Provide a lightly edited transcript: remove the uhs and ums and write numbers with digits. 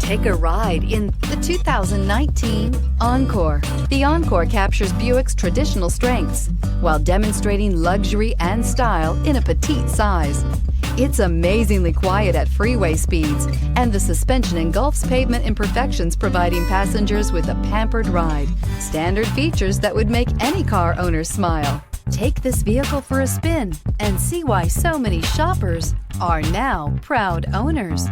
Take a ride in the 2019 Encore. The Encore captures Buick's traditional strengths while demonstrating luxury and style in a petite size. It's amazingly quiet at freeway speeds, and the suspension engulfs pavement imperfections, providing passengers with a pampered ride. Standard features that would make any car owner smile. Take this vehicle for a spin and see why so many shoppers are now proud owners.